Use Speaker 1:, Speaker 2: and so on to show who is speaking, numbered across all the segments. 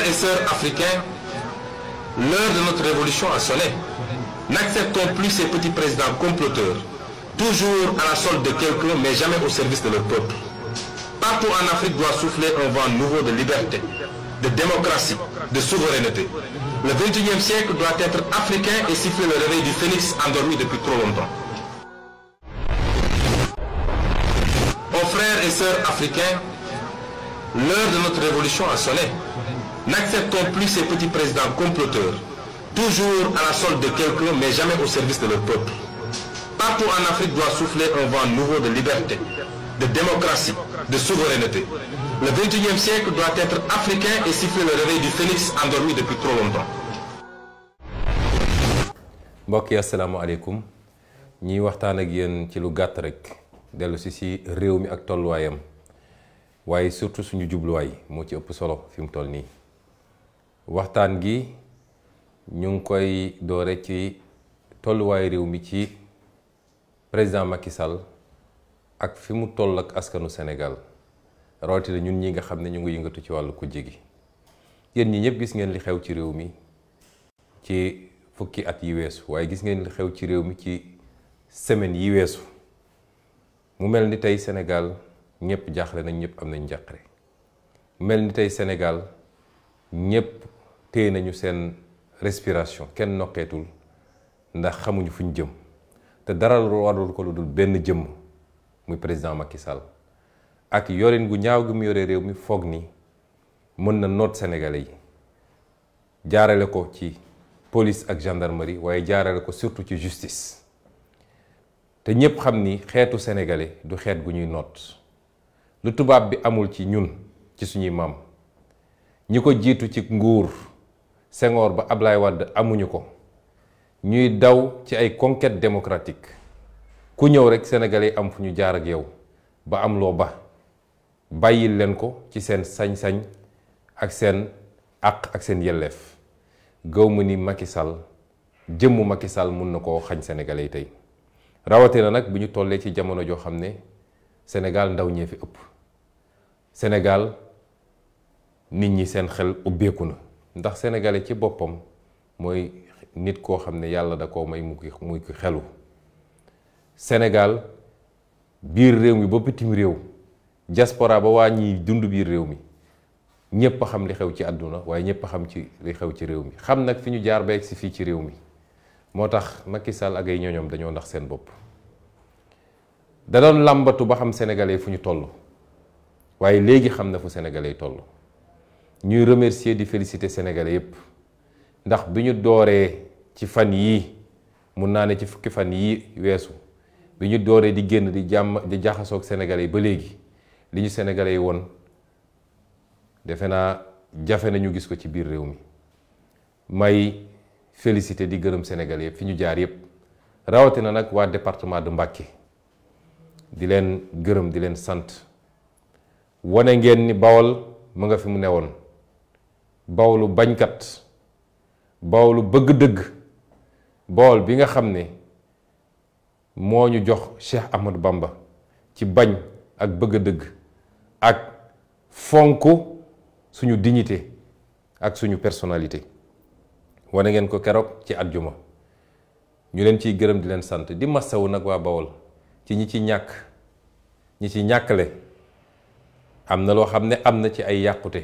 Speaker 1: et sœurs africains, l'heure de notre révolution a sonné. N'acceptons plus ces petits présidents comploteurs, toujours à la solde de quelqu'un, mais jamais au service de leur peuple. Partout en Afrique doit souffler un vent nouveau de liberté, de démocratie, de souveraineté. Le XXIe siècle doit être africain et siffler le réveil du phénix endormi depuis trop longtemps. Aux frères et sœurs africains, l'heure de notre révolution a sonné. N'acceptons plus ces petits présidents comploteurs, toujours à la solde de quelqu'un, mais jamais au service de leur peuple. Partout en Afrique doit souffler un vent nouveau de liberté, de démocratie, de souveraineté. Le XXIe siècle doit être africain et siffler le réveil du phénix endormi depuis trop longtemps.
Speaker 2: mbokk yi asalaamaaleykum ñiy waxtaan ak yéen ci lu gàtt rek dellu si réew mi ak tolluwaayam waaye surtout suñu jubluwaay moo ci ëpp solo fi mu toll nii. waxtaan gi ñu ngi koy doore ci tolluwaay réew mi ci président Macky Sall ak fi mu toll ak askanu Sénégal rawatina ñun ñi nga xam ne ñu ngi yëngatu ci wàllu kujje gi. yéen ñi ñëpp gis ngeen li xew ci réew mi ci fukki at yi weesu waaye gis ngeen li xew ci réew mi ci semaine yi weesu mu mel ni tey Sénégal ñëpp jaaxle nañ, ñëpp am nañ njàqare. mel ni tey Sénégal ñëpp téye nañu seen respiration, kenn noqeetul ndax xamuñu fuñ jëm te dara warul ko lu dul benn jëmm muy président Macky Sall ak yorin gu ñaaw gi mu yore réew mi foog ni mën na noot Sénégalais yi jaarale ko ci police ak gendarmerie waaye jaarale ko surtout ci justice. te ñëpp xam ni xeetu sénégalais du xeet gu ñuy noot lu tubaab bi amul ci ñun ci suñuy maam ñi ko jiitu ci nguur Senghor ba Ablaye Wade amuñu ko ñuy daw ci ay conquête démocratique ku ñëw rek sénégalais am fu ñu jaar ak yow ba am loo ba bàyyil leen ko ci seen sañ-sañ ak seen àq ak seen yelleef. gaw ma ni Macky Sall jëmmu Macky Sall mun na koo xañ sénégalais yi tey rawatina nag bu ñu tollee ci jamono joo xam ne Sénégal ndaw ñee fi ëpp. Sénégal nit ñi seen xel ubbeeku na ndax sénégalais ci boppam mooy nit koo xam ne yàlla da koo may muy ko xelu. Sénégal biir réew mi ba bitim réew diaspora ba waa ñiy dund biir réew mi ñëpp a xam li xew ci àdduna waaye ñëpp a xam ci li xew ci réew mi xam nag fi ñu jaar ba egg si fii ci réew mi moo tax Macky Sall ak ay ñooñoom dañoo ndax seen bopp. da doon làmbatu ba xam sénégalais fu ñu toll waaye léegi xam na fu sénégalais toll. ñuy remercier di féliciter sénégalais yépp ndax bi ñu dooree ci fan yii mun naa ne ci fukki fan yii weesu bi ñu dooree di génn di jaxasoog sénégalais yi ba léegi li ñu sénégalais yi woon defe naa jafe nañu gis ko ci biir réew mi. may féliciter di gërëm sénégalais yépp fi ñu jaar yépp rawatina nag waa département de Mbacké di leen gërëm di leen sant. wane ngeen ni Bawol mu nga fi mu newoon Bawolu bañkat Bawolu bëgg dëgg Bawol bi nga xam ne moo ñu jox Cheikh Ahmadou Bamba ci bañ ak bëgg dëgg ak fonk suñu dignité ak suñu personnalité. wane ngeen ko keroog ci àjjuma ñu leen ciy gërëm di leen sant di massawu nag waa Bawol ci ñi ci ñàkkale. am na loo xam ne am na ci ay yàqute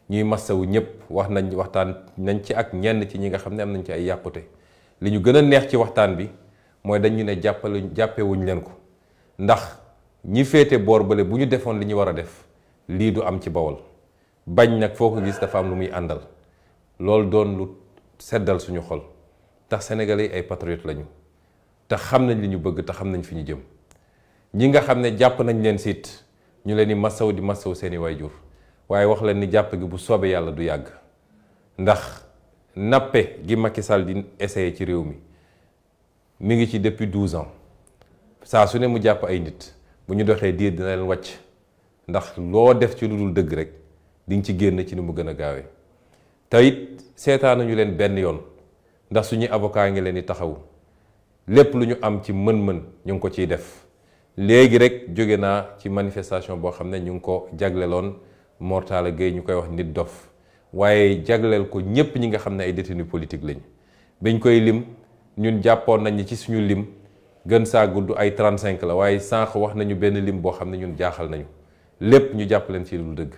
Speaker 2: ñuy massawu ñëpp waxtaan nañ ci ak ñenn ci ñi nga xam ne am nañ ci ay yàqute li ñu gën a neex ci waxtaan bi mooy dañu ne jàppewuñ leen ko ndax ñi féete boor bale bu ñu defoon li ñu war a def lii du am ci Bawol. bañ nag foo ko gis dafa am lu muy àndal loolu doon lu seddal suñu xol tax sénégalais yi ay patriotes lañu te xam nañ li ñu bëgg te xam nañ fi ñu jëm. ñi nga xam ne jàpp nañ leen siit ñu leen di massaw di massaw seeni waajur waaye wax leen ni jàpp gi bu soobee yàlla du yàgg ndax nappe gi Macky Sall di essayé ci réew mi ngi ci depuis 12 ans saa su ne mu jàpp ay nit bu ñu doxee diir dina leen wàcc ndax loo def ci lu dul dëgg rek di nga ci génn ci ni mu gën a gaawee. te it seetaanuñu leen benn yoon ndax suñuy avocat ngi leen di taxawu lépp lu ñu am ci mën-mën ñu ngi ko ciy def. léegi rek jóge naa ci manifestation boo xam ne ñu ngi ko jagleloon Mor Talla Gueye ñu koy wax nit dof waaye jagleel ko ñépp ñi nga xam ne ay détenus politique lañ. biñ koy lim ñun jàppoon nañ ci suñu lim gën saa gudd ay 35 la waaye sànq wax nañu benn lim boo xam ne ñun jaaxal nañu lépp ñu jàpp leen ci lu dëgg.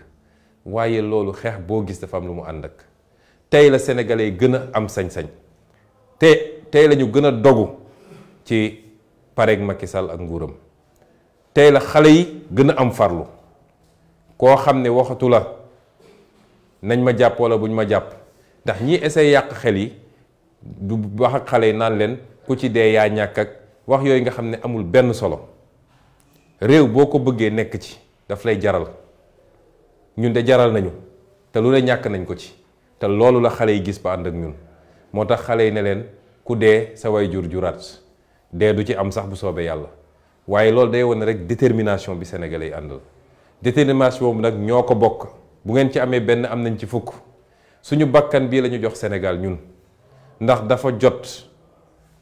Speaker 2: waaye loolu xeex boo gis dafa am lu mu ànd ak tey la sénégalais yi gën a am sañ-sañ tey la ñu gën a dogu ci pareeg Macky Sall ak nguuram tey la xale yi gën a am farlu koo xam ne waxatu la nañ ma jàpp wala buñ ma jàpp ndax ñi essayé yàq xel yi du wax ak xale yi naan leen ku ci dee yaa ñàkk ak wax yooyu nga xam ne amul benn solo. réew boo ko bëggee nekk ci daf lay jaral ñun de jaral nañu te lu ne ñàkk nañ ko ci te loolu la xale yi gis ba ànd ak ñun moo tax xale yi ne leen ku dee sa way jur juraat dee du ci am sax bu soobee yàlla. waaye loolu day wane rek détermination bi sénégalais yi àndal détermination boobu nag ñoo ko bokk bu ngeen ci amee benn am nañ ci fukk suñu bakkan bii la ñu jox Sénégal ñun ndax dafa jot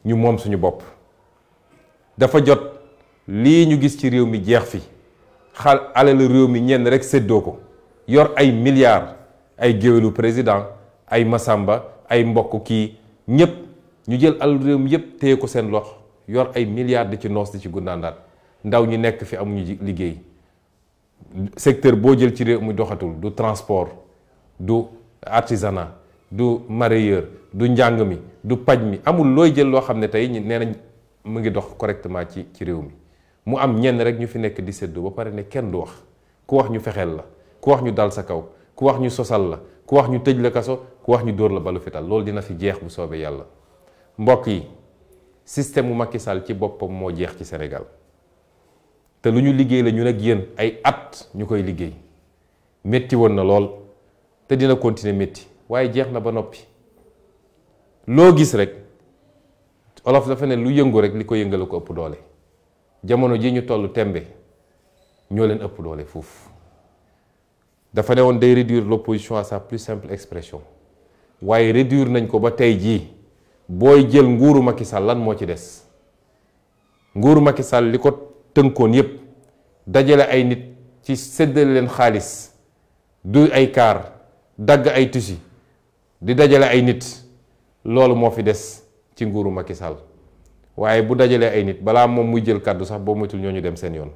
Speaker 2: ñu moom suñu bopp. dafa jot lii ñu gis ci réew mi jeex fi alalu réew mi ñenn rek séddoo ko yor ay milliards ay géwélu président ay Masamba ay mbokk kii ñépp ñu jël alalu réew mi yépp téye ko seen lox yor ay milliards di ci noos di ci gundaandaat ndaw ñi nekk fi amuñu liggéey secteur boo jël ci réew mi doxatul du transport du artisanat du mareyeur du njàng mi du paj mi amul looy jël loo xam ne tey nee nañ mu ngi dox correctement ci réew mi mu am ñenn rek ñu fi nekk di séddoo ba pare ne kenn du wax ku wax ñu fexeel la ku wax ñu dal sa kaw ku wax ñu sosal la ku wax ñu tëj la kaso ku wax ñu dóor la balu fital loolu dina fi jeex bu soobee yàlla. mbokk yi système mu Macky Sall ci boppam moo jeex ci Sénégal te lu ñu liggéey la ñu nag yéen ay at ñu koy liggéey métti woon na lool te dina continuer métti waaye jeex na ba noppi. loo gis rek olof dafa ne lu yëngu rek li ko yëngale ko ëpp doole jamono ji ñu toll tembe ñoo leen ëpp doole foofu. dafa ne woon day réduire l'opposition à sa plus simple expression waaye réduire nañ ko ba tey jii booy jël nguuru Macky Sall lan moo ci des. nguuru Macky Sall li ko tënkoon yépp dajale ay nit ci séddale leen xaalis du ay kaar dagg ay tusi di dajale ay nit loolu moo fi des ci nguuru Macky Sall waaye bu dajalee ay nit balaa moom muy jël kàddu sax boo moytul ñoo ñu dem seen yoon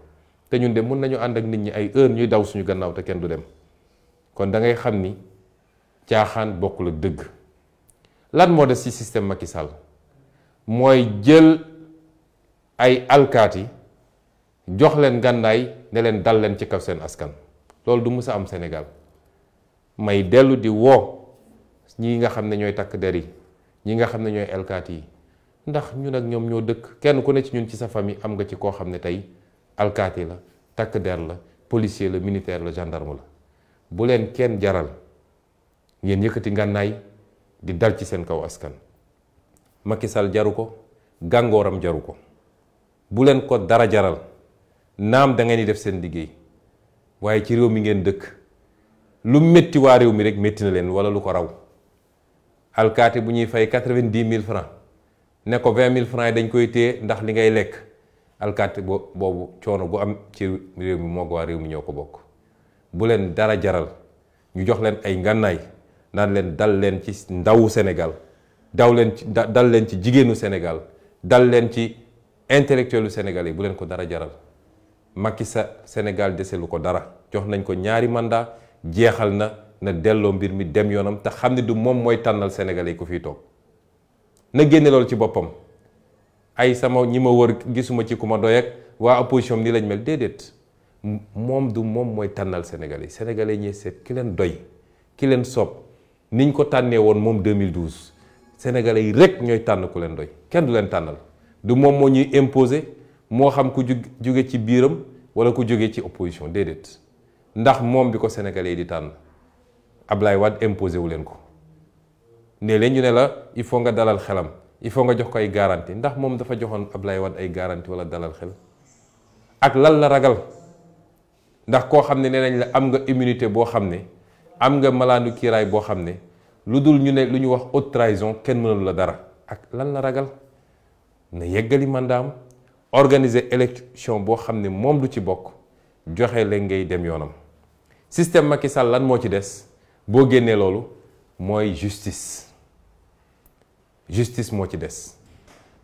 Speaker 2: te ñun de mën nañu ànd ak nit ñi ay heure ñuy daw suñu gannaaw te kenn du dem kon da ngay xam ni caaxaan bokkul ak dëgg. lan moo des ci système Macky Sall mooy jël ay alkaati jox leen gànnaay ne leen dal leen ci kaw seen askan loolu du mës a am Sénégal. may dellu di woo ñi nga xam ne ñooy takk der yi ñi nga xam ne ñooy alkaati yi ndax ñun ak ñoom ñoo dëkk kenn ku ne ci ñun ci sa famille am nga ci koo xam ne tey alkaati la takk der la policier la militaire la gendarme la bu leen kenn jaral ngeen yëkkati ngànnaay di dal ci seen kaw askan. Macky Sall jaru ko gàngooram jaru ko bu leen ko dara jaral naam da ngeen di def seen liggéey waaye ci réew mi ngeen dëkk lu métti waa réew mi rek métti na leen wala lu ko raw. alkaati bu ñuy fay 90 000 francs ne ko 20 000 francs yi dañ koy téye ndax li ngay lekk alkaati boobu coono bu am ci réew mi moog waa réew mi ñoo ko bokk. bu leen dara jaral ñu jox leen ay ngànnaay naan leen dal leen ci ndawu Sénégal dal leen ci jigéenu Sénégal dal leen ci intellectuelu Sénégal yi bu leen ko dara jaral. Macky Sall Sénégal dese lu ko dara jox nañ ko ñaari mandat jeexal na delloo mbir mi dem yoonam te xam ne du moom mooy tànnal Sénégalais yi ku fiy toog na génne loolu ci boppam. ay sama ñi ma wër gisuma ci ku ma doy ak waa opposition ni lañ mel déedéet moom du moom mooy tànnal Sénégalais Sénégalais ñi seet ki leen doy ki leen soob niñ ko tànnee woon moom 2012 Sénégalais yi rek ñooy tànn ku leen doy kenn du leen tànnal du moom moo ñuy imposer moo xam ku jóge ci biiram wala ku jóge ci opposition déedéet ndax moom bi ko Sénégalais yi di tànn Ablaye Wade imposé wu leen ko ne leen ñu ne la il faut nga dalal xelam il faut nga jox ko ay garantie ndax moom dafa joxoon Ablaye Wade ay garantie wala dalal xel ak lan la ragal ndax koo xam ne nee nañ la am nga immunité boo xam ne am nga malaanu kiiraay boo xam ne lu dul ñu ne lu ñu wax haute trahison kenn mënalu la dara ak lan la ragal na yeggali mandaam organiser élection boo xam ne moom du ci bokk joxe leen ngay dem yoonam. système Macky Sall lan moo ci des boo génnee loolu mooy justice moo ci des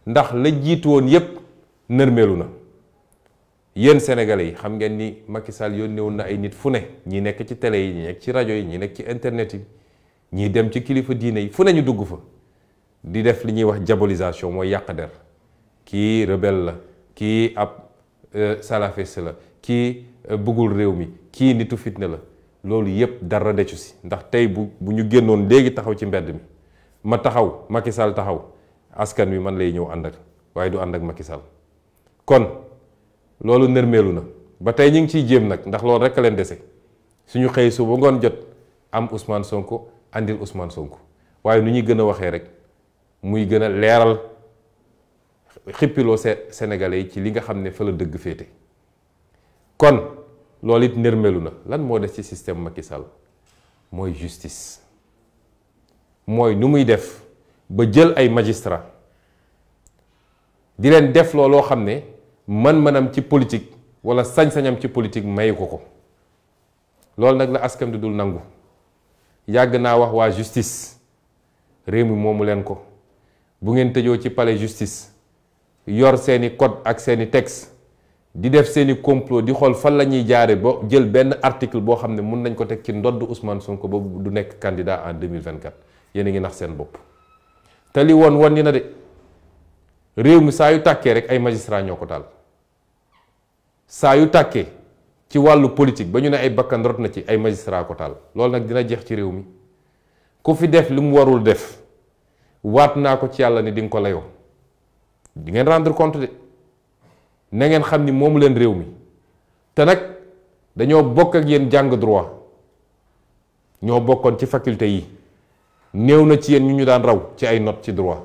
Speaker 2: ndax la jiitu woon yépp nërmeelu na. yéen sénégalais yi xam ngeen ni Macky Sall yónnee woon na ay nit fu ne ñi nekk ci télé yi ñi nekk ci rajo yi ñi nekk ci internet yi ñii dem ci kilifa diine yi fu ne ñu dugg fa di def li ñuy wax diabolisation mooy yàq der kii rebelle la kii ab salafiste la kii bëggul réew mi kii nitu fitna la. loolu yépp dara decu si ndax tey bu ñu génnoon léegi taxaw ci mbedd mi ma taxaw Macky Sall taxaw askan wi man lay ñëw ànd ak waaye du ànd ak Macky Sall kon loolu nërmeelu na ba tey ñu ngi ciy jéem nag ndax loolu rek a leen dese suñu xëy su ba ngoon jot am Ousmane Sonko andil Ousmane Sonko waaye nu ñuy gën a waxee rek muy gën a leeral xippiloo Sénégalais yi ci li nga xam ne fa la dëgg féete kon loolu it nërmeelu na lan moo des ci système Macky Sall mooy justice mooy nu muy def ba jël ay magistrat di leen def looloo xam ne man-manam ci politique wala sañ-sañam ci politique mayu ko loolu nag la askan di dul nangu yàgg naa wax waa justice réew mi moomu leen ko bu ngeen tëjoo ci palais justice yor seeni code ak seeni texte di def seeni complot di xool fan la ñuy jaare ba jël benn article boo xam ne mun nañ ko teg ci ndodd Ousmane Sonko ba du nekk candidat en 2024 yéen a ngi nax seen bopp te li woon ni na de réew mi saa yu tàkkee rek ay magistrat ñoo ko taal saa yu tàkkee ci wàllu politique ba ñu ne ay bakkan rot na ci ay magistrat ko taal loolu nag dina jeex ci réew mi ku fi def li mu warul def waat naa ko ci yàlla ni di nga ko layoo di ngeen rendre compte de na ngeen xam ni moomu leen réew mi te nag dañoo bokk ak yéen jàng droit ñoo bokkoon ci faculté yi néew na ci yéen ñu daan raw ci ay notes ci droit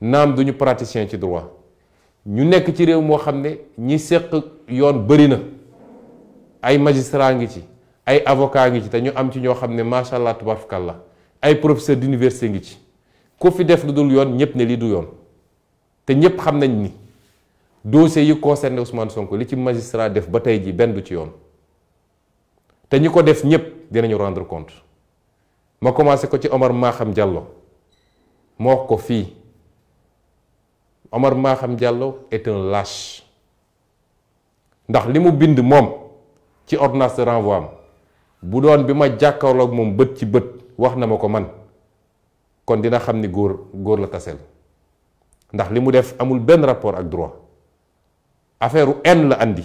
Speaker 2: naam duñu praticien ci droit ñu nekk ci réew moo xam ne ñi séq yoon bëri na ay magistrat ngi ci ay avocat ngi ci te ñu am ci ñoo xam ne macha allah tabarakallah ay professeur d'université ngi ci ku fi def lu dul yoon ñëpp ne lii du yoon te ñëpp xam nañ ni dossier yi concerné Ousmane Sonko li ci magistrat def ba tey ji benn du ci yoon te ñi ko def ñëpp dinañu rendre compte ma commencé ko ci Omar Maham Diallo moo wax ko fii Omar Maham Diallo est un lâche ndax li mu bind moom ci ordonnance de renvoi am bu doon bi ma jàkkaarloo ak moom bët ci bët wax na ma ko man kon dina xam ni góor la taseel ndax li mu def amul benn rapport ak droit affaire haine la andi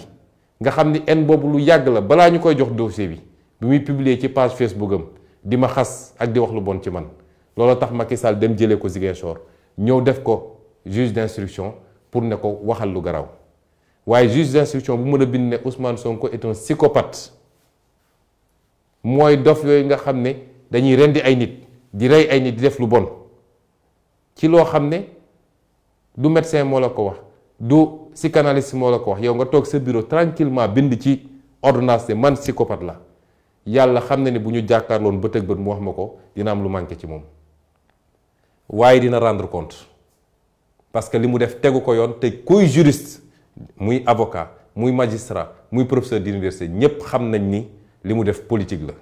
Speaker 2: nga xam ni haine boobu lu yàgg la balaa ñu koy jox dossier bi muy publier ci page Facebook am di ma xas ak di wax lu bon ci man loolu tax Macky Sall dem jëlee ko Ziguinchor ñëw def ko juge d'instruction pour ne ko waxal lu garaw waaye juge d'instruction bu mën a bind ne Ousmane Sonko est un psychopathe mooy dof yooyu nga xam ne dañuy rendi ay nit di rey ay nit di def lu bon ci loo xam ne du médecin moo la ko wax du psychanalyste moo la ko wax yow nga toog sa bureau tranquillement bind ci ordonnance ne man psychopathe la yàlla xam na ne bu ñu jàkkaarloon bët ak bët mu wax ma ko dina am lu manqué ci moom waaye dina rendre compte parce que li mu def tegu ko yoon te kuy juriste muy avocat muy magistrat muy professeur d'université ñépp xam nañ ni li mu def politique la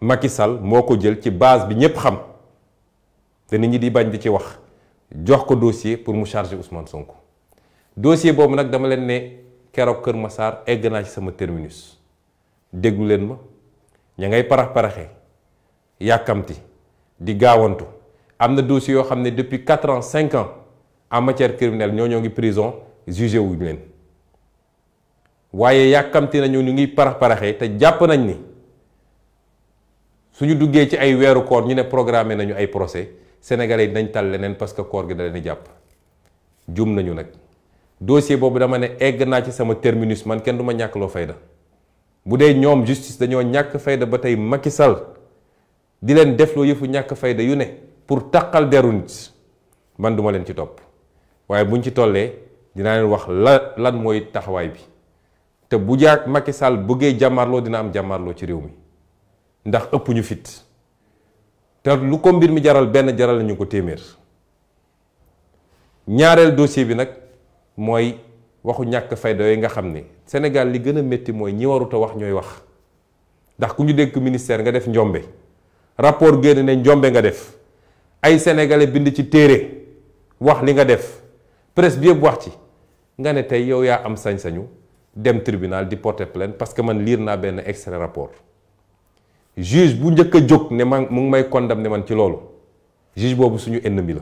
Speaker 2: Macky Sall moo ko jël ci base bi ñépp xam te nit ñi di bañ di ci wax jox ko dossier pour mu charger Ousmane Sonko dossier boobu nag dama leen ne keroog Kër Massar egg naa ci sama terminus déglu leen ma ña ngay parax-paraxee yàkkamti di gaawantu am na dossier yoo xam ne depuis 4 ans 5 ans en matière criminelle ñoo ngi prison jugé wuñu leen waaye yàkkamti nañu ñu ngi parax-paraxee te jàpp nañ ni suñu duggee ci ay weeru koor ñu ne programmé nañu ay procès sénégalais yi dinañ tal leneen parce que koor gi da leen di jàpp jum nañu nag dossier boobu dama ne egg naa ci sama terminus man kenn du ma ñàkkloo fayda bu dee ñoom justice dañoo ñàkk fayda ba tey Macky Sall di leen defloo yëfu ñàkk fayda yu ne pour taqal deru nit man duma leen ci topp waaye buñ ci tollee dinaa leen wax lan mooy taxawaay bi te bu jaag Macky Sall bëggee jàmmarloo dina am jàmmarloo ci réew mi ndax ëpp ñu fit te lu ko mbir mi jaral benn jaral nañu ko téeméer ñaareel dossier bi nag mooy waxu ñàkk fayda yooyu nga xam ne Sénégal li gën a métti mooy ñi warut a wax ñooy wax ndax ku ñu dénk ministère nga def njombe rapport génn ne njombe nga def ay sénégalais bind ci téere wax li nga def presse bi yëpp wax ci nga ne tey yow yaa am sañ-sañu dem tribunal di porter plainte parce que man lire naa benn extrait rapport juge bu njëkk a jóg ne man mu ngi may condamné man ci loolu juge boobu suñu ennemi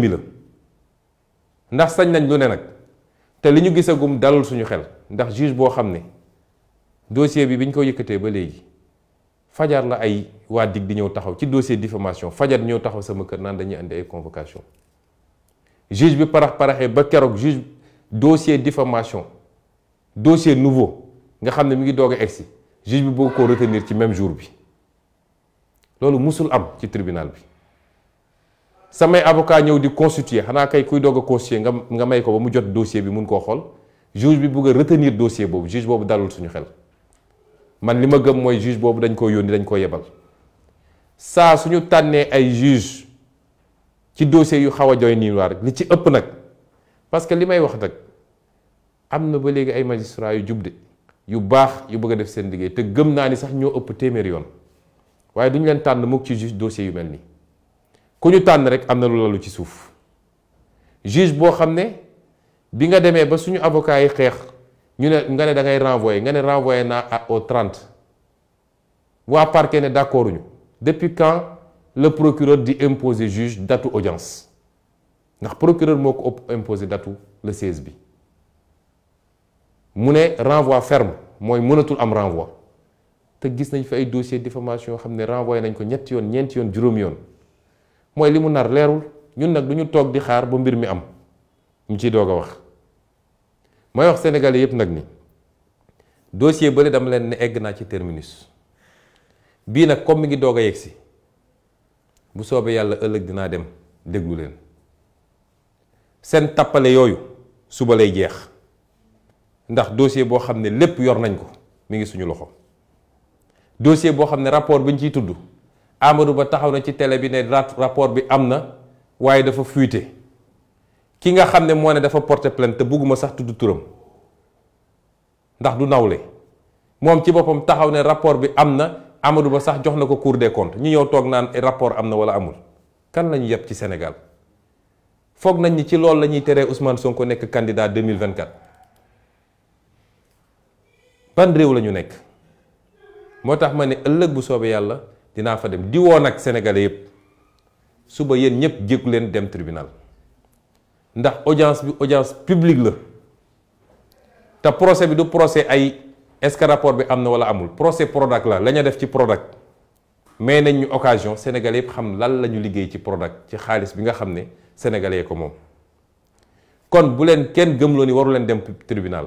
Speaker 2: la ndax sañ nañ lu ne nag te li ñu gisagum dalul suñu xel ndax juge boo xam ne dossier bi biñ ko yëkkatee ba léegi fajar la ay waa dig di ñëw taxaw ci dossier diffamation fajar ñëw taxaw sama kër naan dañuy andi ay convocation juge bi paraxee ba keroog juge dossier diffamation dossier nouveau nga xam ne mi ngi doog a egsi juge bi bëgg koo retenir ci même jour bi loolu musul am ci tribunal bi samay avocat ñëw di constituer xanaa kay kuy doog a constituer nga may ko ba mu jot dossier bi mun koo xool juge bi bëgg a retenir dossier boobu juge boobu dalul suñu xel man li ma gëm mooy juge boobu dañ ko yónni dañ ko yebal saa suñu tànnee ay juge ci dossier yu xaw a doy nii waar li ci ëpp nag parce que li may wax nag am na ba léegi ay magistrats yu jub de yu baax yu bëgg a def seen liggéey te gëm naa ni sax ñoo ëpp téeméeri yoon waaye duñu leen tànn mukk ci juge dossier yu mel nii ku ñu tànn rek am na lu lalu ci suuf juge boo xam ne bi nga demee ba suñu avocat yi xeex ñu ne nga ne da ngay renvoyer nga ne renvoyer naa au 30 waa parquet ne d'accord ñu depuis quand le procureur di imposer juge datu audience ndax procureur moo ko imposer datu le 16 bi mu ne renvoi ferme mooy mënatul am renvoi te gis nañ fi ay dossier diffamation yoo xam ne renvoyé nañ ko ñetti yoon ñeenti yoon juróomi yoon mooy li mu nar leerul ñun nag du ñu toog di xaar ba mbir mi am ñu ciy doog a wax may wax sénégalais yépp nag ni dossier bëri dama leen ne egg naa ci terminus bii nag comme mi ngi doog a yegsi bu soobee yàlla ëllëg dinaa dem déglu leen seen tappale yooyu suba lay jeex ndax dossier boo xam ne lépp yor nañ ko mi ngi suñu loxo dossier boo xam ne rapport bi ñu ciy tudd Amadou Ba taxaw na ci télé bi ne rapport bi am na waaye dafa fuité ki nga xam ne moo ne dafa porter plainte te bugguma sax tudd turam ndax du nawle moom ci boppam taxaw ne rapport bi am na Amadou Ba sax jox na ko Cour des comptes ñu ñëw toog naan rapport am na wala amul kan la ñu yeb ci Sénégal foog nañ ni ci loolu la ñuy teree Ousmane Sonko nekk candidat 2024 ban réew la ñu nekk moo tax ma ne ëllëg bu soobee yàlla dinaa fa dem di woo nag sénégalais yépp suba yéen ñëpp jégu leen dem tribunal ndax audience bi audience publique la te procès bi du procès ay est-ce que rapport bi am na wala amul procès Prodac la la ñu def ci Prodac mais nañ ñu occasion sénégalais yépp xam lan la ñu liggéey ci Prodac ci xaalis bi nga xam ne sénégalais ko moom kon bu leen kenn gëmloo ni waru leen dem tribunal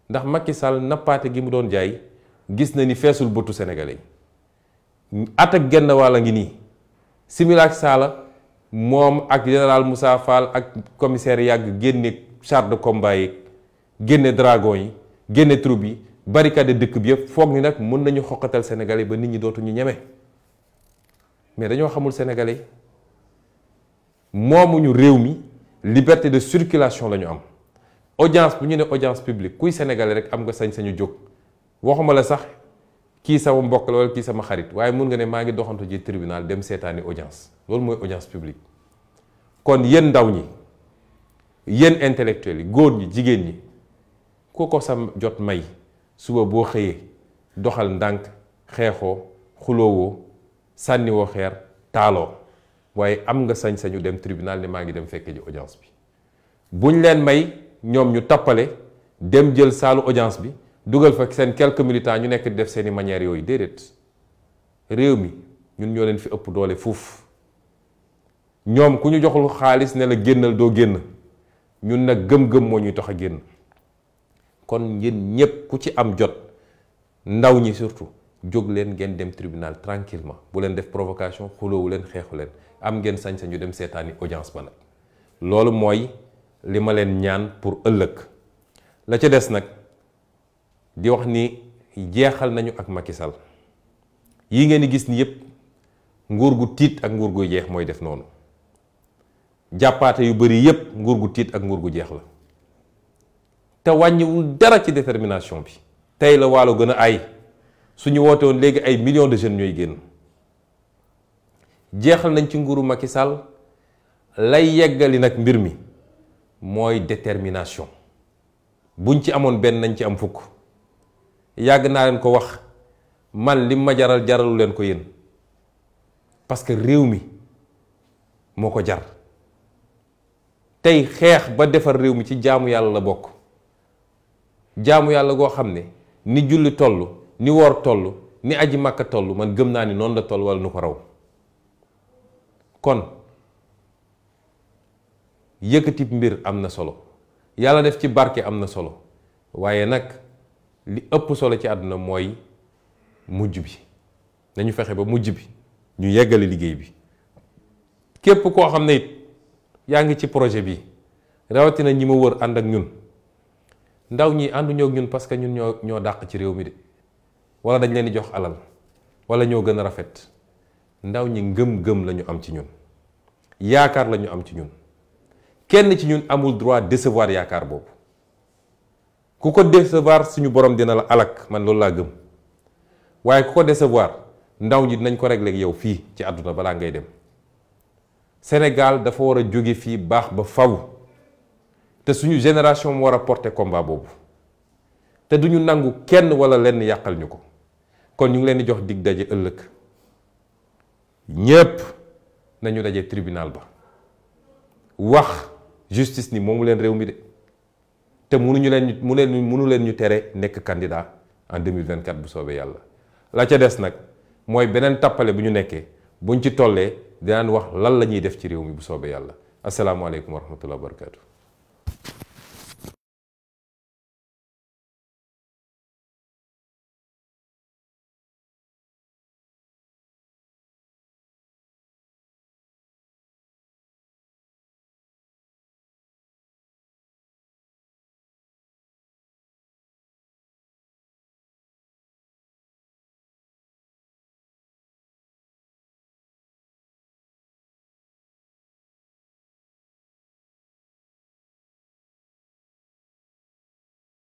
Speaker 2: ndax Macky Sall nappaate gi mu doon jaay gis na ni feesul bëtu sénégalais yi at ak genn wàll ngi nii Similac Sala moom ak général Moussa Fall ak commissaire yàgg génne char de combat yi génne dragon yi génne troupe yi barricade dëkk bi yëpp foog ni nag mën nañu xoqatal sénégalais ba nit ñi dootuñu ñeme mais dañoo xamul sénégalais moomuñu réew mi liberté de circulation la ñu am audience bu ñu ne audience publique kuy sénégalais rek am nga sañ-sañu jóg waxuma la sax kii sama mbokk la wala kii sama xarit waaye mun nga ne maa ngi doxantu ji tribunal dem seetaani audience loolu mooy audience publique kon yéen ndaw ñi yéen intellectuels yi góor ñi jigéen ñi ku ko sa jot may suba boo xëyee doxal ndànk xeexoo xuloowoo sànniwoo xeer taaloo waaye am nga sañ-sañu dem tribunal ne maa ngi dem fekke ji audience bi buñ leen may ñoom ñu tappale dem jël saalu audience bi dugal fa seen quelques militants ñu nekk di def seeni manières yooyu déedéet réew mi ñun ñoo leen fi ëpp doole fuuf ñoom ku ñu joxul xaalis ne la génnal doo génn ñun nag gëm-gëm moo ñuy tax a génn kon yéen ñépp ku ci am jot ndaw ñi surtout jóg leen ngeen dem tribunal tranquillement bu leen def provocation xuloowu leen xeexu leen am ngeen sañ-sañu dem seetaani audience ba nag loolu mooy li ma leen ñaan pour ëllëg la ca des nag di wax ni jeexal nañu ak Macky Sall yi ngeen di gis ni yépp nguur gu tiit ak nguur gu jeex mooy def noonu jàppaate yu bari yépp nguur gu tiit ak nguur gu jeex la te wàññiwul dara ci détermination bi tey la waalo gën a ay suñu woote woon léegi ay millions de jeunes ñooy génn. jeexal nañ ci nguuru Macky Sall lay yeggali nag mbir mi mooy détermination buñ ci amoon benn nañ ci am fukk. yàgg naa leen ko wax man li ma jaral jaralu leen ko yéen parce que réew mi moo ko jar tey xeex ba defar réew mi ci jaamu yàlla la bokk. jaamu yàlla goo xam ne ni julli toll ni woor toll ni aji màkka toll man gëm naa ni noonu la toll wala nu ko raw. kon yëkkati mbir am na solo yàlla def ci barke am na solo waaye nag li ëpp solo ci àdduna mooy mujj bi nañu fexe ba mujj bi ñu yeggale liggéey bi. képp koo xam ne it yaa ngi ci projet bi rawatina ñi ma wër ànd ak ñun ndaw ñi ànduñoo ak ñun parce que ñun ñoo dàq ci réew mi de wala dañ leen di jox alal wala ñoo gën a rafet. ndaw ñi ngëm-ngëm la ñu am ci ñun yaakaar la ñu am ci ñun kenn ci ñun amul droit décevoir yaakaar boobu ku ko décevoir suñu borom dina la alak man loolu laa gëm waaye ku ko décevoir ndaw ñi dinañ ko régler ak yow fii ci àdduna balaa ngay dem. Sénégal dafa war a jóge fii baax ba faw te suñu génération mu war a porter combat boobu te duñu nangu kenn wala lenn yàqal ñu ko kon ñu ngi leen di jox dig daje ëllëg. ñépp nañu daje tribunal ba wax justice ni moomu leen réew mi de te mënu leen ñu tere nekk candidat en 2024 bu soobee yàlla. la ca des nag mooy beneen tappale bu ñu nekkee buñ ci tollee dinaan wax lan la ñuy def ci réew mi bu soobee yàlla. asalaamaaleykum wa rahmatulah wa barakaatu.